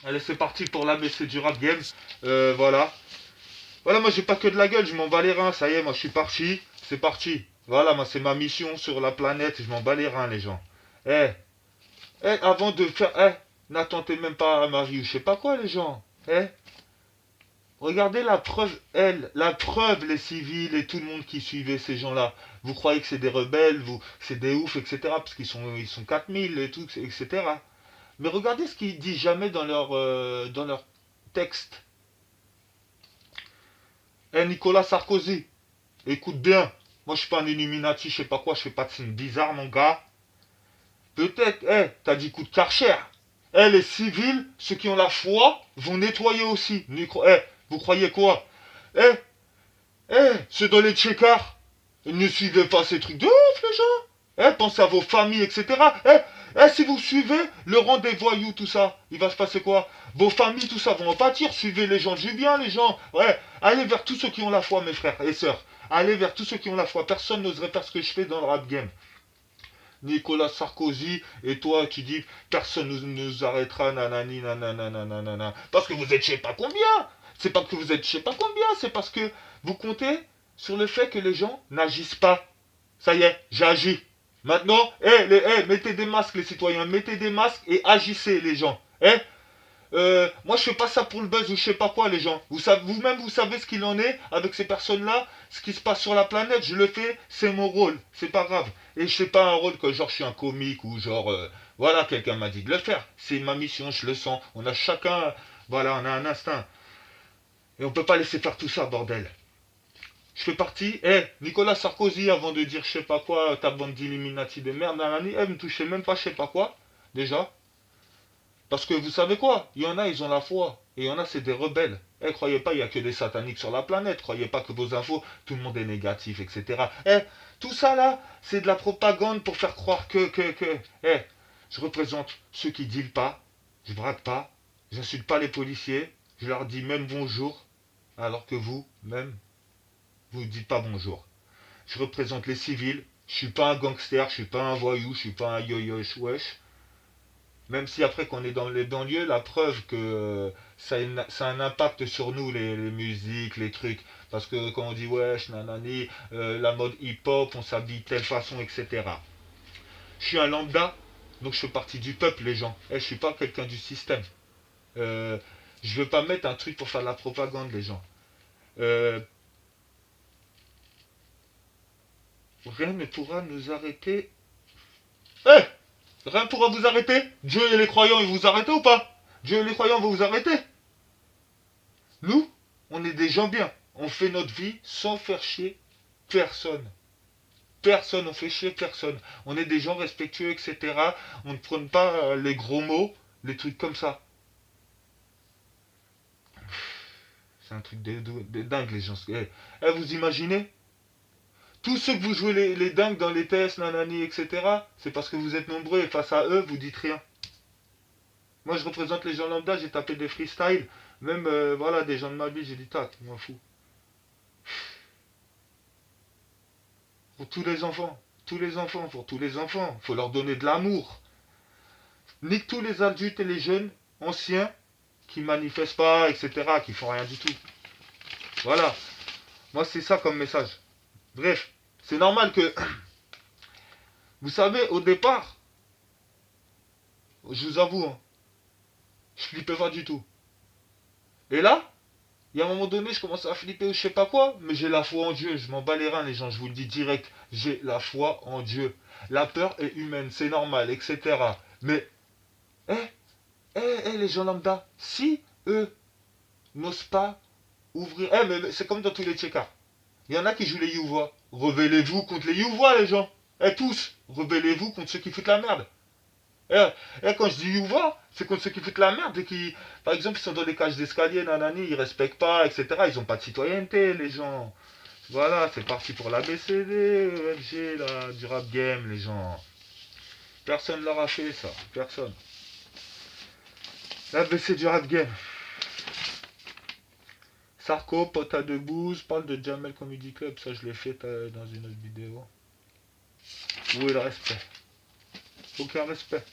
Allez, c'est parti pour l'ABC du rap game. Voilà. Voilà, moi j'ai pas que de la gueule, je m'en bats les reins. Ça y est, moi je suis parti. C'est parti. Voilà, moi c'est ma mission sur la planète. Je m'en bats les reins, les gens. Eh, avant de faire. N'attendez même pas à ma vie ou je sais pas quoi, les gens. Regardez la preuve, la preuve, les civils et tout le monde qui suivait ces gens-là. Vous croyez que c'est des rebelles, c'est des oufs, etc. Parce qu'ils sont 4000 et tout, etc. Mais regardez ce qu'ils disent jamais dans leur texte. Nicolas Sarkozy, écoute bien. Moi, je suis pas un Illuminati, je sais pas quoi, je fais pas de signe bizarre, mon gars. Peut-être, t'as dit coup de Karcher. Les civils, ceux qui ont la foi, vont nettoyer aussi. Vous croyez quoi? Eh, ceux dans les tchécars, ne suivez pas ces trucs de ouf, les gens. Pensez à vos familles, etc. Si vous suivez le rang des voyous, tout ça, il va se passer quoi? Vos familles, tout ça, vont en pâtir. Suivez les gens du bien, les gens. Ouais, allez vers tous ceux qui ont la foi, mes frères et sœurs. Allez vers tous ceux qui ont la foi. Personne n'oserait faire ce que je fais dans le rap game. Nicolas Sarkozy, et toi, tu dis, personne nous arrêtera, nanani, nanana, nanana. Parce que vous êtes je sais pas combien. C'est pas que vous êtes je sais pas combien, c'est parce que vous comptez sur le fait que les gens n'agissent pas. Ça y est, j'ai agi. Maintenant, mettez des masques, les citoyens, mettez des masques et agissez, les gens. Moi, je fais pas ça pour le buzz ou je sais pas quoi, les gens. Vous-même, vous savez ce qu'il en est avec ces personnes-là, ce qui se passe sur la planète. Je le fais, c'est mon rôle, c'est pas grave. Et je fais pas un rôle que genre je suis un comique ou genre, voilà, quelqu'un m'a dit de le faire. C'est ma mission, je le sens. On a chacun, voilà, on a un instinct. Et on peut pas laisser faire tout ça, bordel. Je fais partie, Nicolas Sarkozy, avant de dire je sais pas quoi, ta bande d'illuminati de merde, nanani, me touchez même pas je sais pas quoi, déjà. Parce que vous savez quoi? Il y en a, ils ont la foi. Et il y en a, c'est des rebelles. Croyez pas, il n'y a que des sataniques sur la planète. Croyez pas que vos infos, tout le monde est négatif, etc. Tout ça là, c'est de la propagande pour faire croire que. Je représente ceux qui dealent pas. Je braque pas. J'insulte pas les policiers. Je leur dis même bonjour. Alors que vous, même, vous ne dites pas bonjour. Je représente les civils. Je suis pas un gangster, je suis pas un voyou, je suis pas un yo-yo wesh. Même si après qu'on est dans les banlieues, la preuve que ça a un impact sur nous, les musiques, les trucs. Parce que quand on dit wesh, nanani, la mode hip-hop, on s'habille de telle façon, etc. Je suis un lambda, donc je fais partie du peuple, les gens. Je suis pas quelqu'un du système. Euh, je veux pas mettre un truc pour faire de la propagande, les gens. Euh, Rien ne pourra nous arrêter. Eh Rien ne pourra vous arrêter. Dieu et les croyants, ils vous arrêtent ou pas? Dieu et les croyants vont vous arrêter. Nous, on est des gens bien. On fait notre vie sans faire chier personne. Personne, on fait chier personne. On est des gens respectueux, etc. On ne prône pas les gros mots, les trucs comme ça. C'est un truc de dingue, les gens. Vous imaginez? Tous ceux que vous jouez les dingues dans les tests, nanani, etc., c'est parce que vous êtes nombreux et face à eux, vous dites rien. Moi, je représente les gens lambda, j'ai tapé des freestyles. Même, voilà, des gens de ma vie, j'ai dit, tac, je m'en fous. Pour tous les enfants, pour tous les enfants. Faut leur donner de l'amour. Nique tous les adultes et les jeunes anciens qui manifestent pas, etc., qui font rien du tout. Voilà. Moi, c'est ça comme message. Bref, c'est normal que, vous savez, au départ, je vous avoue, hein, je flippais pas du tout. Et là, il y a un moment donné, je commence à flipper ou je sais pas quoi, mais j'ai la foi en Dieu. Je m'en bats les reins, les gens, je vous le dis direct. J'ai la foi en Dieu. La peur est humaine, c'est normal, etc. Mais, eh, les gens lambda, si eux n'osent pas ouvrir. Mais c'est comme dans tous les tchékas. Il y en a qui jouent les Youvois. Rebellez-vous contre les Youvois, les gens. Tous, rebellez-vous contre ceux qui foutent la merde. Quand je dis Youvois, c'est contre ceux qui foutent la merde et qui, par exemple, ils sont dans les cages d'escalier, nanani, ils respectent pas, etc. Ils ont pas de citoyenneté, les gens. Voilà, c'est parti pour la BCD, EFG, là, du rap game, les gens. Personne leur a fait ça, personne. La BC du rap game. Sarko, pote à deux bouses, parle de Jamel Comedy Club, ça je l'ai fait dans une autre vidéo. Où est le respect? Aucun respect.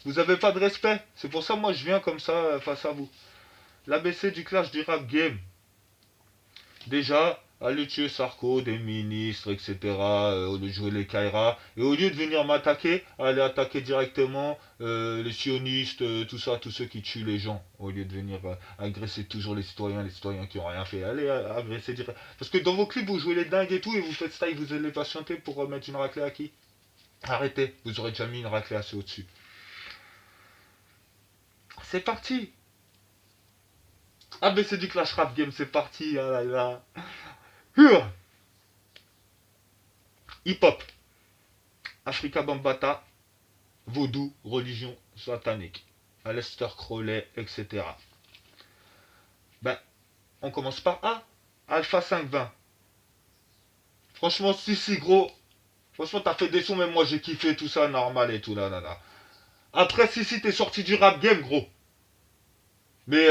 Vous avez pas de respect. C'est pour ça, moi, je viens comme ça face à vous. L'ABC du clash du rap game. Déjà, aller tuer Sarko, des ministres, etc., au lieu de jouer les Kaira, et au lieu de venir m'attaquer, aller attaquer directement les sionistes, tout ça, tous ceux qui tuent les gens, au lieu de venir agresser toujours les citoyens qui ont rien fait. Allez agresser direct. Parce que dans vos clips, vous jouez les dingues et tout, et vous faites ça, et vous allez patienter pour mettre une raclée à qui? Arrêtez, vous aurez déjà mis une raclée assez au-dessus. C'est parti. ABC du Clash Rap Game, c'est parti. Ah là là. Hip-hop, Africa Bambata, vaudou, religion satanique, Aleister Crowley, etc. Ben, on commence par A, Alpha 520. Franchement, si, gros. Franchement, t'as fait des sons, même moi j'ai kiffé tout ça, normal et tout, là. Après, si, t'es sorti du rap game, gros. Mais,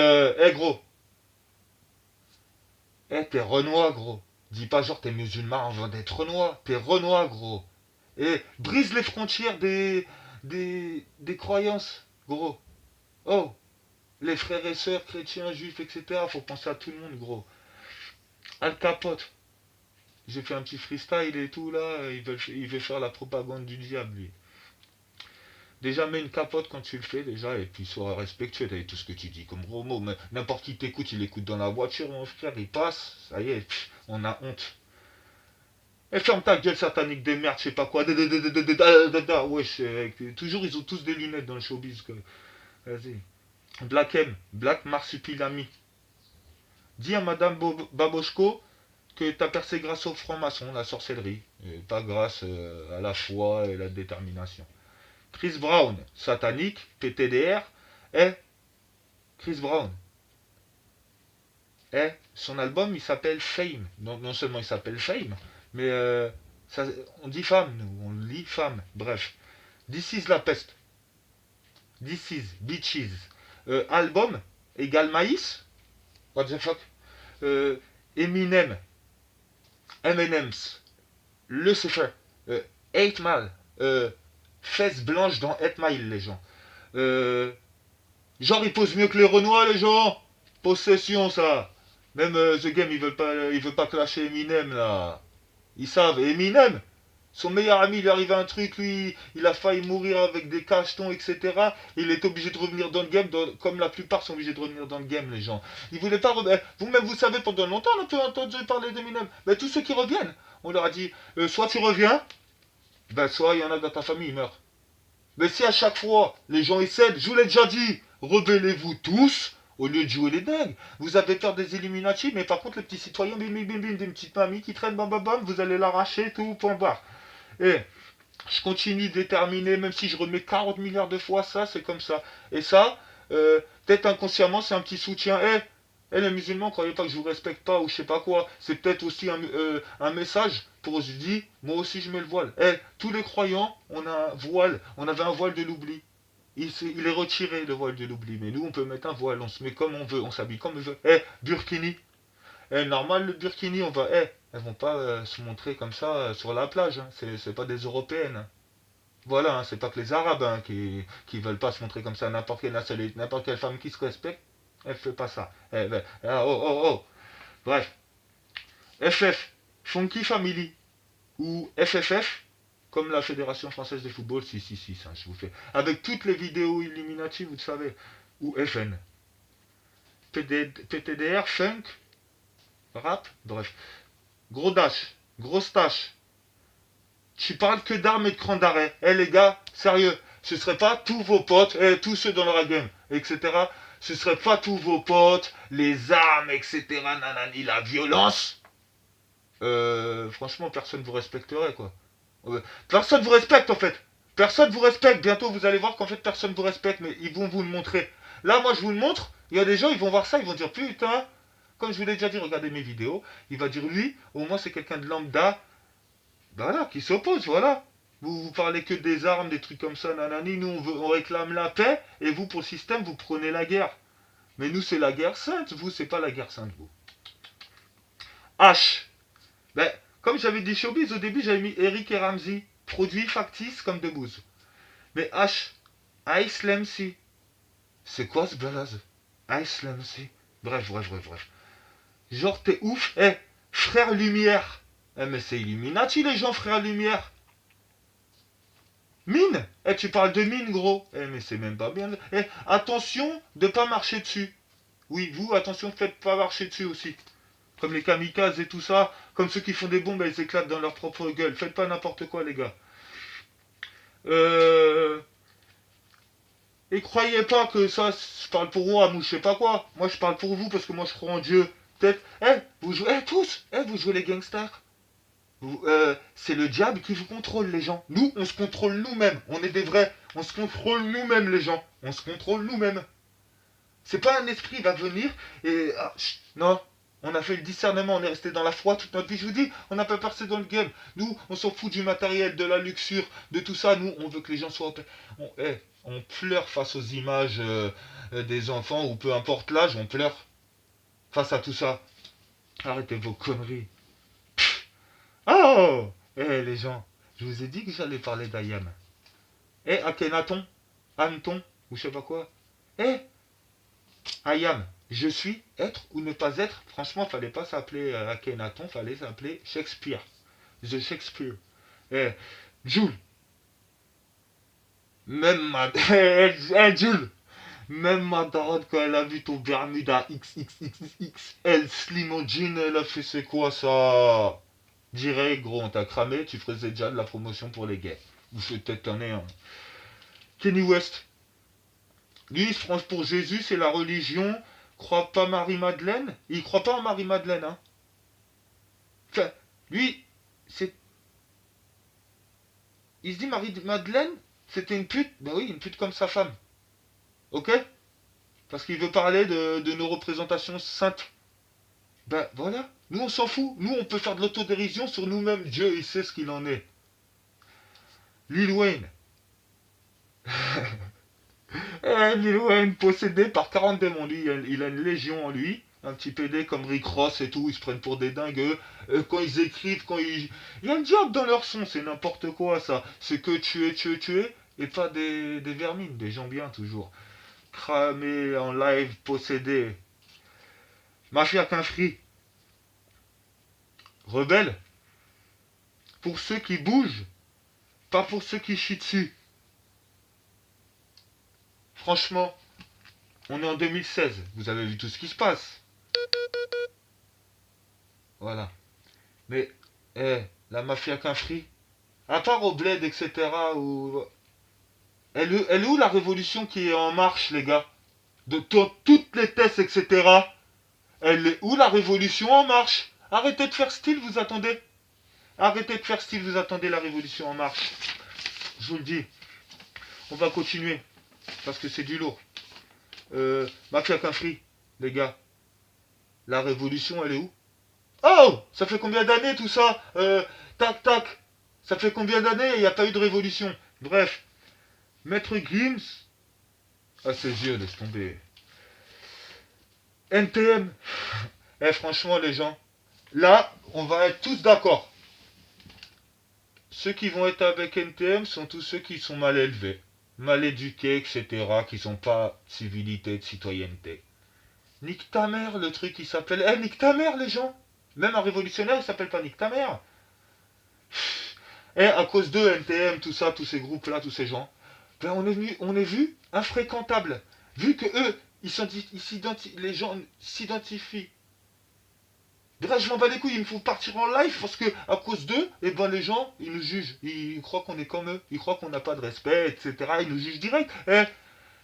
gros. T'es Renoir, gros. Dis pas genre t'es musulman avant d'être Renoir. T'es Renoir, gros. Et brise les frontières des croyances, gros. Oh, les frères et sœurs, chrétiens, juifs, etc. Faut penser à tout le monde, gros. Al Capote. J'ai fait un petit freestyle et tout, là. Il veut faire la propagande du diable, lui. Déjà, mets une capote quand tu le fais, déjà, et puis sois respectueux avec tout ce que tu dis comme gros mots. N'importe qui t'écoute, il écoute dans la voiture, mon frère, il passe. Ça y est, on a honte. Et ferme ta gueule satanique de merde, je sais pas quoi. Wesh, toujours ils ont tous des lunettes dans le showbiz. Vas-y. Black M, Black Marsupilami. Dis à Madame Babochko que t'as percé grâce au franc-maçon, la sorcellerie, et pas grâce à la foi et la détermination. Chris Brown, satanique, PTDR, et Chris Brown. Et son album il s'appelle Fame. Non seulement il s'appelle Fame, mais ça, on dit femme, nous, on lit femme. Bref. This is la peste. This is Bitches. Album égale maïs. What the fuck? Eminem. M&M's. Lucifer. 8 Mile. Fesses blanches dans 8 Mile, les gens. Genre, ils posent mieux que les Renois, les gens. Possession, ça. Même The Game, il veut pas clasher Eminem, là. Ils savent. Eminem, son meilleur ami, il est arrivé un truc, lui, il a failli mourir avec des cachetons, etc. Il est obligé de revenir dans le game, comme la plupart sont obligés de revenir dans le game, les gens. Ils voulaient pas revenir. Vous-même, vous savez, pendant longtemps, on a peu entendu parler d'Eminem. Mais tous ceux qui reviennent, on leur a dit, soit tu reviens, ben soit il y en a dans ta famille, ils meurent. Mais si à chaque fois, les gens y cèdent, je vous l'ai déjà dit, rebellez-vous tous, au lieu de jouer les dingues. Vous avez peur des Illuminati, mais par contre, les petits citoyens, bim, bim, bim, bim, des petites mamies qui traînent, bam, bam, bam, vous allez l'arracher, tout, point barre. Et je continue de déterminer, même si je remets 40 milliards de fois ça, c'est comme ça. Et ça, peut-être inconsciemment, c'est un petit soutien. Les musulmans, croyez pas que je vous respecte pas ou je sais pas quoi. C'est peut-être aussi un message pour je dis, moi aussi je mets le voile. Tous les croyants, on a un voile. On avait un voile de l'oubli. Il est retiré le voile de l'oubli. Mais nous, on peut mettre un voile. On se met comme on veut. On s'habille comme on veut. Burkini. Normal, le Burkini, on va. Elles vont pas se montrer comme ça sur la plage. Hein. C'est pas des Européennes. Hein. Voilà, hein, c'est pas que les Arabes hein, qui veulent pas se montrer comme ça. N'importe quelle nationalité, n'importe quelle femme qui se respecte, elle fait pas ça. Oh. Bref. FF, Funky Family, ou FFF, comme la Fédération Française de Football, si, ça, je vous fais. Avec toutes les vidéos Illuminati, vous le savez. Ou FN. PTDR, Funk, Rap, bref. Gros dash, grosse tâche. Tu parles que d'armes et de crans d'arrêt. Les gars, sérieux, ce serait pas tous vos potes, tous ceux dans le rap game, etc. Ce serait pas tous vos potes, les armes, etc. Nanani, la violence. Franchement, personne vous respecterait, quoi. Personne vous respecte, en fait. Personne vous respecte. Bientôt, vous allez voir qu'en fait, personne vous respecte, mais ils vont vous le montrer. Là, moi, je vous le montre. Il y a des gens, ils vont voir ça, ils vont dire, putain, comme je vous l'ai déjà dit, regardez mes vidéos. Il va dire, lui, au moins, c'est quelqu'un de lambda. Voilà, qui s'oppose, voilà. Vous parlez que des armes, des trucs comme ça, nanani. Nous, on réclame la paix, et vous, pour le système, vous prenez la guerre. Mais nous, c'est la guerre sainte. Vous, c'est pas la guerre sainte, vous. H. Ben, comme j'avais dit Showbiz, au début, j'avais mis Eric et Ramsey. Produit factice comme de bouse. Mais H, Ice Lemsi. C'est quoi ce blaze? Ice Lemsi. Bref, bref, bref, bref. Genre, t'es ouf. Eh, frère Lumière. Eh, mais c'est Illuminati, les gens, frère Lumière. Mine. Eh, tu parles de mine, gros. Eh, mais c'est même pas bien. Eh, attention de pas marcher dessus. Oui, vous, attention, faites pas marcher dessus aussi. Comme les kamikazes et tout ça. Comme ceux qui font des bombes, elles éclatent dans leur propre gueule. Faites pas n'importe quoi, les gars. Euh... Et croyez pas que ça, je parle pour moi, ou je sais pas quoi. Moi, je parle pour vous parce que moi, je crois en Dieu. Peut-être, vous jouez, tous, vous jouez les gangsters. C'est le diable qui vous contrôle, les gens. Nous, on se contrôle nous-mêmes. On est des vrais. On se contrôle nous-mêmes, les gens. On se contrôle nous-mêmes. C'est pas un esprit qui va venir et... non. On a fait le discernement, on est resté dans la foi toute notre vie. Je vous dis, on n'a pas percé dans le game. Nous, on s'en fout du matériel, de la luxure, de tout ça. Nous, on veut que les gens soient... on pleure face aux images des enfants, ou peu importe l'âge, on pleure face à tout ça. Arrêtez vos conneries. Oh, les gens, je vous ai dit que j'allais parler d'Ayam. Akhenaton, Anton, ou je sais pas quoi. Ayam, je suis, être ou ne pas être. Franchement, fallait pas s'appeler Akhenaton, fallait s'appeler Shakespeare. The Shakespeare. Jules. Même ma... Jules. Même ma daronne, quand elle a vu ton Bermuda XXXXL Slim en jean, elle a fait c'est quoi ça? Direct, gros, on t'a cramé, tu faisais déjà de la promotion pour les gays. Ou peut-être un néant. Kenny West. Lui, France pour Jésus, c'est la religion. Croit pas Marie-Madeleine. Il croit pas en Marie-Madeleine, hein. Enfin, lui, c'est... Il se dit Marie-Madeleine, c'était une pute. Ben oui, une pute comme sa femme. Ok? Parce qu'il veut parler de nos représentations saintes. Ben voilà. Nous, on s'en fout. Nous, on peut faire de l'autodérision sur nous-mêmes. Dieu, il sait ce qu'il en est. Lil Wayne. Lil Wayne, possédé par 40 démons. Lui, il a une légion en lui. Un petit PD comme Rick Ross et tout. Ils se prennent pour des dingues. Quand ils écrivent, quand ils... Il y a un diable dans leur son. C'est n'importe quoi, ça. C'est que tuer. Et pas des vermines. Des gens bien, toujours. Cramé en live, possédé. Mafia qu'un free. Rebelle. Pour ceux qui bougent. Pas pour ceux qui chient dessus. Franchement, on est en 2016. Vous avez vu tout ce qui se passe. Voilà. Mais, la mafia qu'un free. À part au bled, etc. Ou... Elle est où la révolution qui est en marche, les gars? De toutes les tests, etc. Elle est où la révolution en marche? Arrêtez de faire style, vous attendez. Arrêtez de faire style, vous attendez la révolution en marche. Je vous le dis. On va continuer. Parce que c'est du lourd. Mafia qu'un free, les gars. La révolution, elle est où? Oh, ça fait combien d'années tout ça? Tac, tac. Ça fait combien d'années il n'y a pas eu de révolution? Bref. Maître Gims. Ah, ses yeux, laisse tomber. NTM. Franchement, les gens. Là, on va être tous d'accord. Ceux qui vont être avec NTM sont tous ceux qui sont mal élevés, mal éduqués, etc. Qui sont pas de civilité, de citoyenneté. Nique ta mère, le truc qui s'appelle... nique ta mère, les gens. Même un révolutionnaire, il s'appelle pas Nique ta mère. À cause d'eux, NTM, tout ça, tous ces groupes-là, tous ces gens, ben on est vu infréquentable. Vu que eux, les gens s'identifient. Bref, je m'en bats les couilles, il me faut partir en live parce que à cause d'eux, les gens, ils nous jugent. Ils croient qu'on est comme eux. Ils croient qu'on n'a pas de respect, etc. Ils nous jugent direct.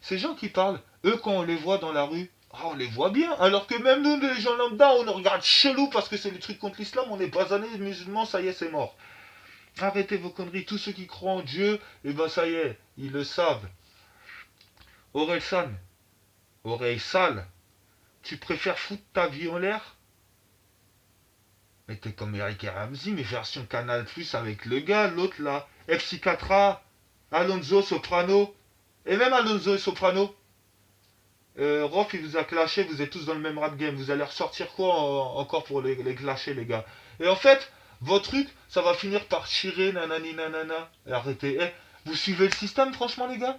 Ces gens qui parlent, eux, quand on les voit dans la rue, on les voit bien. Alors que même nous, les gens lambda, on nous regarde chelou parce que c'est le truc contre l'islam. On est basanés musulmans, ça y est, c'est mort. Arrêtez vos conneries. Tous ceux qui croient en Dieu, ça y est, ils le savent. Orelsan, oreille sale, tu préfères foutre ta vie en l'air? Mais t'es comme Eric et Ramsey, mais version Canal Plus avec le gars, l'autre là, FC4A, Alonso Soprano, et même Alonso et Soprano. Rof, il vous a clashé, vous êtes tous dans le même rap game. Vous allez ressortir quoi encore pour les clasher, les gars? Et en fait, votre truc, ça va finir par chirer, nanani nanana. Et arrêtez. Vous suivez le système, franchement, les gars?